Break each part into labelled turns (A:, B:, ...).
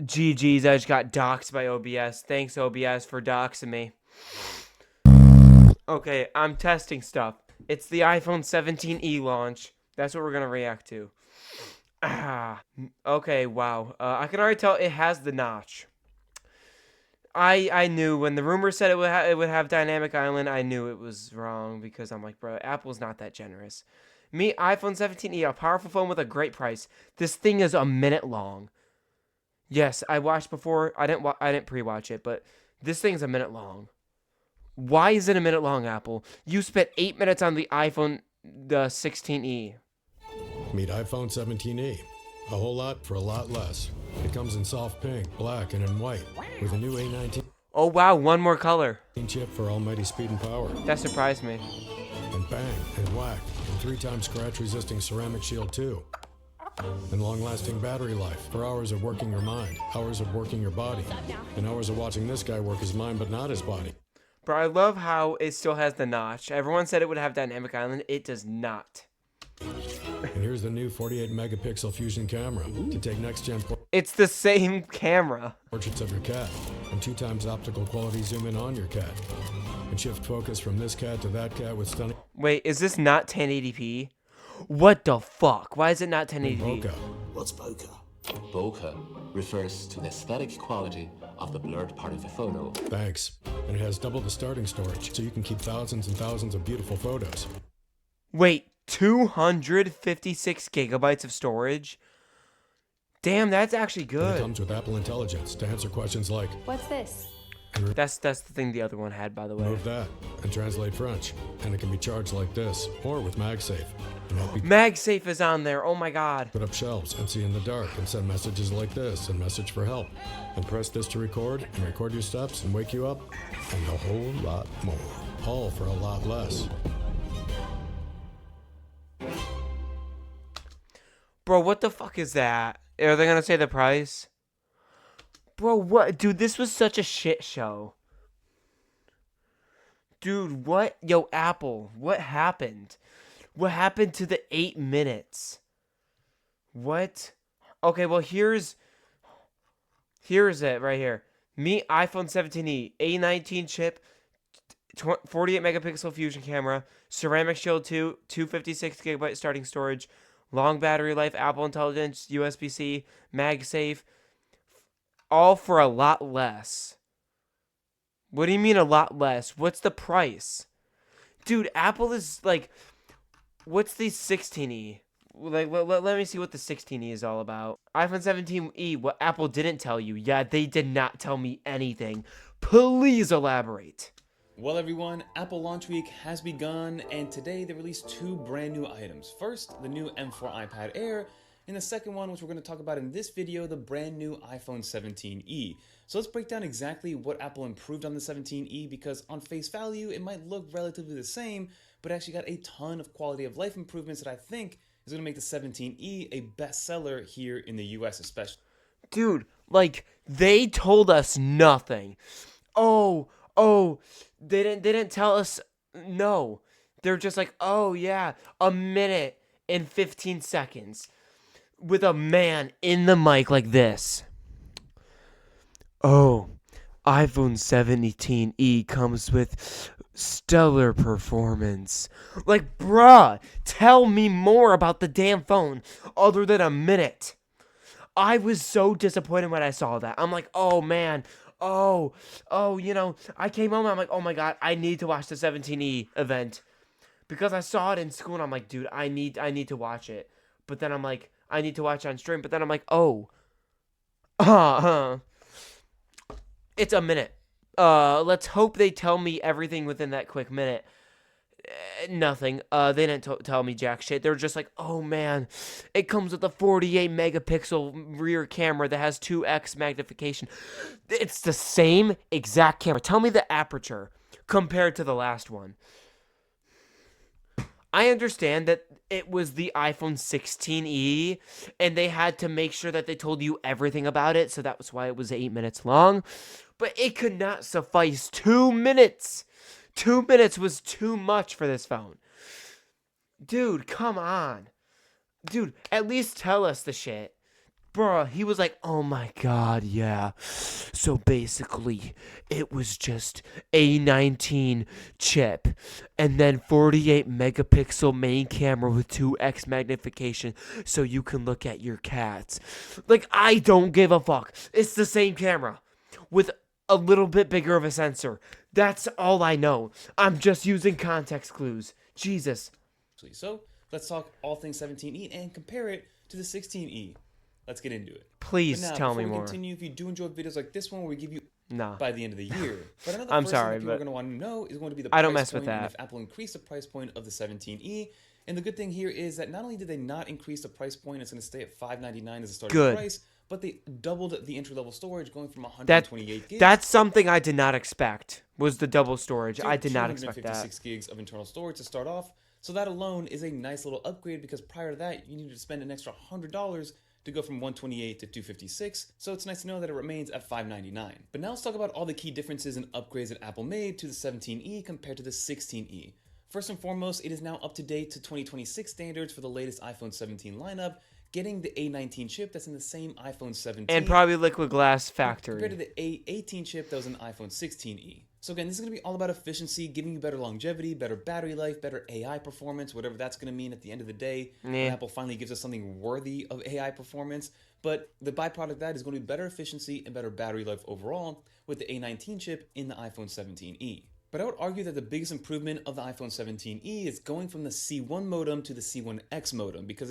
A: GG's, I just got doxxed by OBS. Thanks, OBS, for doxing me. Okay, I'm testing stuff. It's the iPhone 17e launch. That's what we're going to react to. Okay, wow. I can already tell it has the notch. I knew when the rumor said it would have Dynamic Island, I knew it was wrong because I'm like, bro, Apple's not that generous. Me, iPhone 17e, a powerful phone with a great price. This thing is a minute long. Yes, I watched before. I didn't pre-watch it, but this thing's a minute long. Why is it a minute long, Apple? You spent 8 minutes on the iPhone the 16e.
B: Meet iPhone 17e. A whole lot for a lot less. It comes in soft pink, black, and in white, with a new A19
A: Oh wow, one more color.
B: chip for almighty speed and power.
A: That surprised me.
B: And bang, and whack, and 3-time scratch-resisting ceramic shield too. And long-lasting battery life for hours of working your mind, hours of working your body, and hours of watching this guy work his mind but not his body.
A: Bro, I love how it still has the notch. Everyone said it would have Dynamic Island. It does not.
B: And here's the new 48 megapixel fusion camera to take next-gen
A: It's the same camera.
B: portraits of your cat, and 2 times optical quality zoom in on your cat, and shift focus from this cat to that cat with stunning
A: Wait, is this not 1080p? What the fuck? Why is it not 1080p?
B: bokeh.
C: What's bokeh?
D: Bokeh refers to the aesthetic quality of the blurred part of a photo.
B: Thanks. And it has double the starting storage, so you can keep thousands and thousands of beautiful photos.
A: Wait, 256 gigabytes of storage? Damn, that's actually
B: And it
A: good.
B: comes with Apple Intelligence to answer questions like,
E: What's this?
A: That's the thing the other one had, by the way.
B: move that, and translate French. And it can be charged like this, or with MagSafe. And help you
A: MagSafe is on there. Oh my god.
B: put up shelves and see in the dark, and send messages like this, and message for help. And press this to record, and record your steps, and wake you up, and a whole lot more. All for a lot less.
A: Bro, what the fuck is that? Are they gonna say the price? Bro, what? Dude, this was such a shit show. Dude, what? Yo, Apple, what happened? What happened to the 8 minutes? What? Okay, well, here's it right here. Me, iPhone 17e, A19 chip, 48 megapixel fusion camera, ceramic shield 2, 256 gigabyte starting storage, long battery life, Apple Intelligence, USB-C, MagSafe, all for a lot less. What do you mean a lot less? What's the price? Dude, Apple is like, what's the 16e? Like, let me see what the 16e is all about. iPhone 17e, what Apple didn't tell you. Yeah, they did not tell me anything. Please elaborate.
F: Well everyone, Apple launch week has begun, and today they released 2 brand new items. First, the new M4 iPad Air, and the second one, which we're going to talk about in this video, the brand new iPhone 17e. So let's break down exactly what Apple improved on the 17e, because on face value, it might look relatively the same, but actually got a ton of quality of life improvements that I think is going to make the 17e a bestseller here in the US especially.
A: Dude, like, they told us nothing. Oh, they didn't tell us. No, they're just like, oh yeah, a minute and 15 seconds with a man in the mic like this. Oh, iPhone 17e comes with stellar performance. Like, bruh, tell me more about the damn phone other than a minute. I was so disappointed when I saw that. I'm like, oh man, I came home and I'm like, oh my god, I need to watch the 17e event. Because I saw it in school and I'm like, dude, I need to watch it. But then I'm like, I need to watch it on stream. But then I'm like, it's a minute. Let's hope they tell me everything within that quick minute. Nothing. They didn't tell me jack shit. They're just like, oh man, it comes with a 48 megapixel rear camera that has 2x magnification. It's the same exact camera. Tell me the aperture compared to the last one. I understand that it was the iPhone 16e, and they had to make sure that they told you everything about it, so that was why it was 8 minutes long. But it could not suffice 2 minutes. 2 minutes was too much for this phone. Dude, come on. Dude, at least tell us the shit. Bruh, he was like, oh my god, yeah. So basically, it was just A19 chip and then 48 megapixel main camera with 2x magnification so you can look at your cats. Like, I don't give a fuck. It's the same camera with a little bit bigger of a sensor. That's all I know. I'm just using context clues. Jesus.
F: So let's talk all things 17E and compare it to the 16E. Let's get into it. But
A: Please
F: now,
A: tell
F: before
A: me
F: we
A: more.
F: continue, if you do enjoy videos like this one, where we give you
A: Nah.
F: by the end of the year. But another
A: I'm
F: first thing
A: sorry,
F: that people are
A: but
F: going to want to know is going to be the
A: I don't
F: price
A: mess with
F: point and
A: that.
F: if Apple increased the price point of the 17E. And the good thing here is that not only did they not increase the price point, it's going to stay at $599 as a starting
A: Good.
F: price, but they doubled the entry-level storage, going from
A: That
F: 128 gigs
A: that's something I did not expect. Was the double storage.
F: to
A: I did not expect
F: 256
A: that.
F: gigs of internal storage to start off. So that alone is a nice little upgrade because prior to that, you needed to spend an extra $100 to go from 128 to 256. So it's nice to know that it remains at $599. But now let's talk about all the key differences and upgrades that Apple made to the 17E compared to the 16E. First and foremost, it is now up to date to 2026 standards for the latest iPhone 17 lineup, getting the A19 chip that's in the same iPhone 17
A: And probably liquid glass
F: compared to
A: factory.
F: the A18 chip that was an iPhone 16e. So again, this is going to be all about efficiency, giving you better longevity, better battery life, better AI performance, whatever that's going to mean at the end of the day when
A: Yeah.
F: Apple finally gives us something worthy of AI performance. But the byproduct of that is going to be better efficiency and better battery life overall with the A19 chip in the iPhone 17e. But I would argue that the biggest improvement of the iPhone 17e is going from the C1 modem to the C1X modem because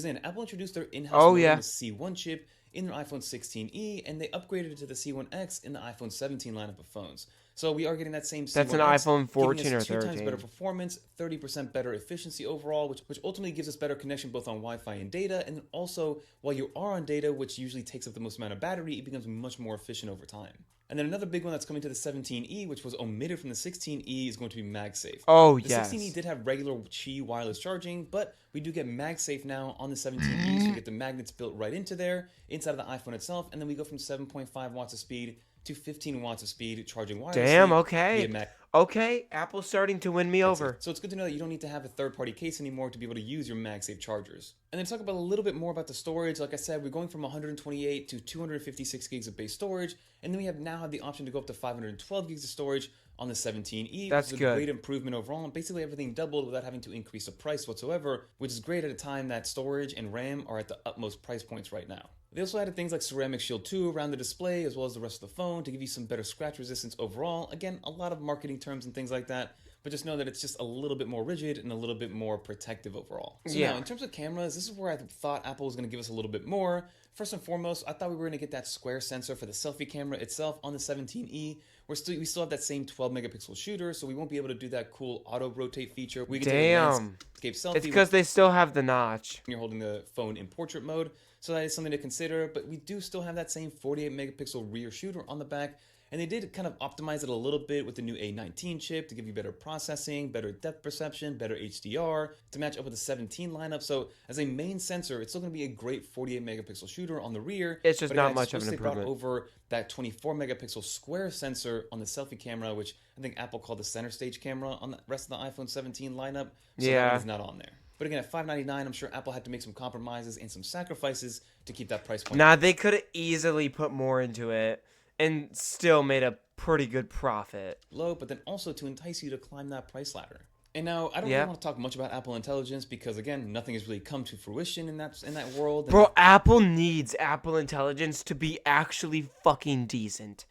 F: Apple introduced their in-house
A: Oh,
F: modem,
A: yeah.
F: the C1 chip, in their iPhone 16e, and they upgraded it to the C1X in the iPhone 17 lineup of phones. So we are getting that same C1X,
A: That's an iPhone 14
F: giving
A: or
F: us 2 times
A: 13.
F: better performance, 30% better efficiency overall, which ultimately gives us better connection both on Wi-Fi and data, and then also while you are on data, which usually takes up the most amount of battery, it becomes much more efficient over time. And then another big one that's coming to the 17e, which was omitted from the 16e, is going to be MagSafe.
A: Oh,
F: The
A: yes.
F: 16e did have regular Qi wireless charging, but we do get MagSafe now on the 17e, so we get the magnets built right into there, inside of the iPhone itself, and then we go from 7.5 watts of speed to 15 watts of speed charging wirelessly.
A: Damn, okay.
F: Via
A: Okay, Apple's starting to win me over.
F: So it's good to know that you don't need to have a third-party case anymore to be able to use your MagSafe chargers. And then talk about a little bit more about the storage. Like I said, we're going from 128 to 256 gigs of base storage, and then we now have the option to go up to 512 gigs of storage on the 17e,
A: That's
F: which is a
A: good.
F: great improvement overall. And basically everything doubled without having to increase the price whatsoever, which is great at a time that storage and RAM are at the utmost price points right now. They also added things like Ceramic Shield 2 around the display as well as the rest of the phone to give you some better scratch resistance overall. Again, a lot of marketing terms and things like that, but just know that it's just a little bit more rigid and a little bit more protective overall. So
A: Yeah.
F: now, in terms of cameras, this is where I thought Apple was going to give us a little bit more. First and foremost, I thought we were going to get that square sensor for the selfie camera itself on the 17e. We still have that same 12 megapixel shooter, so we won't be able to do that cool auto rotate feature. We can take a
A: Damn.
F: landscape selfie
A: It's because they still have the notch.
F: when you're holding the phone in portrait mode. So that is something to consider, but we do still have that same 48 megapixel rear shooter on the back. And they did kind of optimize it a little bit with the new A19 chip to give you better processing, better depth perception, better HDR to match up with the 17 lineup. So as a main sensor, it's still going to be a great 48 megapixel shooter on the rear.
A: It's just
F: but
A: not
F: it
A: much of an
F: explicitly brought
A: improvement.
F: over that 24 megapixel square sensor on the selfie camera, which I think Apple called the center stage camera on the rest of the iPhone 17 lineup. So that
A: Yeah.
F: one is not on there. But again, at $599, I'm sure Apple had to make some compromises and some sacrifices to keep that price point.
A: Nah, they could have easily put more into it and still made a pretty good profit.
F: Low, but then also to entice you to climb that price ladder. And now, I don't
A: Yeah.
F: really want to talk much about Apple Intelligence because, again, nothing has really come to fruition in that world. And
A: Bro, Apple needs Apple Intelligence to be actually fucking decent.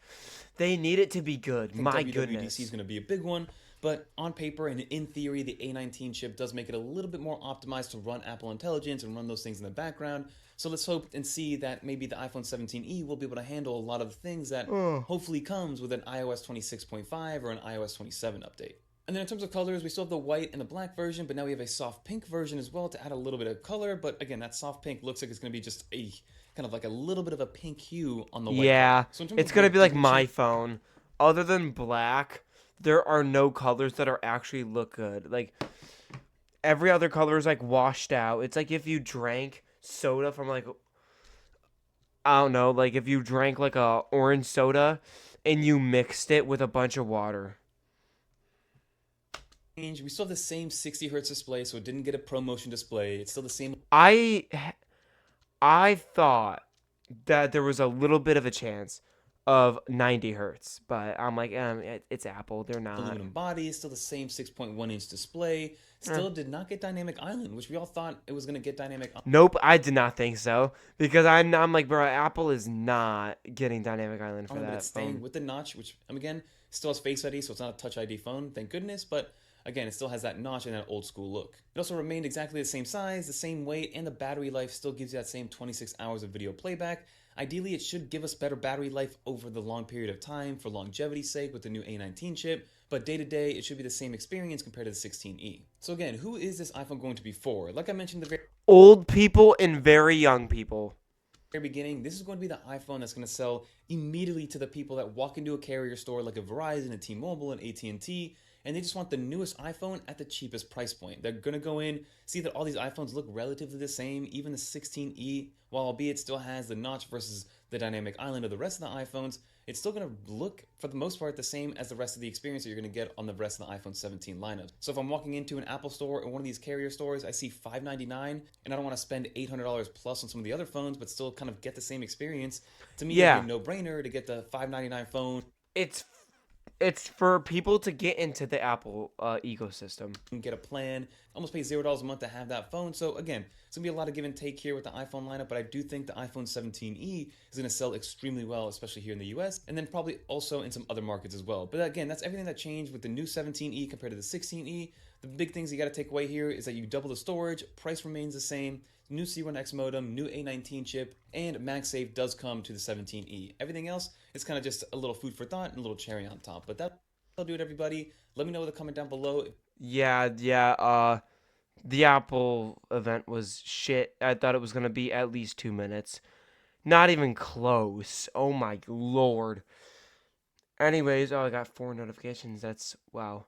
A: They need it to be good.
F: I think
A: My
F: WWDC
A: goodness.
F: is going to be a big one. But on paper and in theory, the A19 chip does make it a little bit more optimized to run Apple Intelligence and run those things in the background. So let's hope and see that maybe the iPhone 17e will be able to handle a lot of the things that hopefully comes with an iOS 26.5 or an iOS 27 update. And then in terms of colors, we still have the white and the black version, but now we have a soft pink version as well to add a little bit of color. But again, that soft pink looks like it's going to be just a kind of like a little bit of a pink hue on the white.
A: Yeah,
F: So in terms
A: it's
F: of
A: gonna
F: what
A: be like
F: differentiate-
A: my phone. Other than black, there are no colors that are actually look good. Like every other color is like washed out. It's like if you drank soda from like I don't know, like if you drank like a orange soda and you mixed it with a bunch of water.
F: We still have the same 60 hertz display, so it didn't get a ProMotion display. It's still the same
A: I thought that there was a little bit of a chance of 90 hertz, but I'm like, it's Apple. They're not.
F: Aluminum body, still the same 6.1-inch display,
A: Eh.
F: still did not get dynamic island, which we all thought it was going to get dynamic.
A: Nope, I did not think so because I'm like, bro, Apple is not getting dynamic island for
F: But
A: that
F: it's staying
A: phone.
F: with the notch, which again still has Face ID, so it's not a Touch ID phone, thank goodness. But again, it still has that notch and that old school look. It also remained exactly the same size, the same weight, and the battery life still gives you that same 26 hours of video playback. Ideally, it should give us better battery life over the long period of time for longevity's sake with the new A19 chip, but day to day, it should be the same experience compared to the 16E. So again, who is this iPhone going to be for? Like I mentioned, the very
A: Old people and very young people.
F: beginning, this is going to be the iPhone that's going to sell immediately to the people that walk into a carrier store like a Verizon, a T-Mobile, an AT&T, and they just want the newest iPhone at the cheapest price point. They're going to go in, see that all these iPhones look relatively the same, even the 16E, while albeit still has the notch versus the dynamic island of the rest of the iPhones, it's still going to look, for the most part, the same as the rest of the experience that you're going to get on the rest of the iPhone 17 lineup. So if I'm walking into an Apple store or one of these carrier stores, I see $599, and I don't want to spend $800 plus on some of the other phones, but still kind of get the same experience. To me, it'd
A: Yeah,
F: be a no-brainer to get the $599 phone,
A: it's it's for people to get into the Apple ecosystem.
F: get a plan, almost pay $0 a month to have that phone. So again, it's gonna be a lot of give and take here with the iPhone lineup, but I do think the iPhone 17e is gonna sell extremely well, especially here in the US, and then probably also in some other markets as well. But again, that's everything that changed with the new 17e compared to the 16e. The big things you gotta take away here is that you double the storage, price remains the same, new C1X modem, new A19 chip, and MagSafe does come to the 17e. Everything else is kind of just a little food for thought and a little cherry on top. But that'll do it, everybody. Let me know in the comment down below.
A: Yeah. The Apple event was shit. I thought it was gonna be at least 2 minutes. Not even close. Oh my lord. Anyways, I got 4 notifications. That's wow.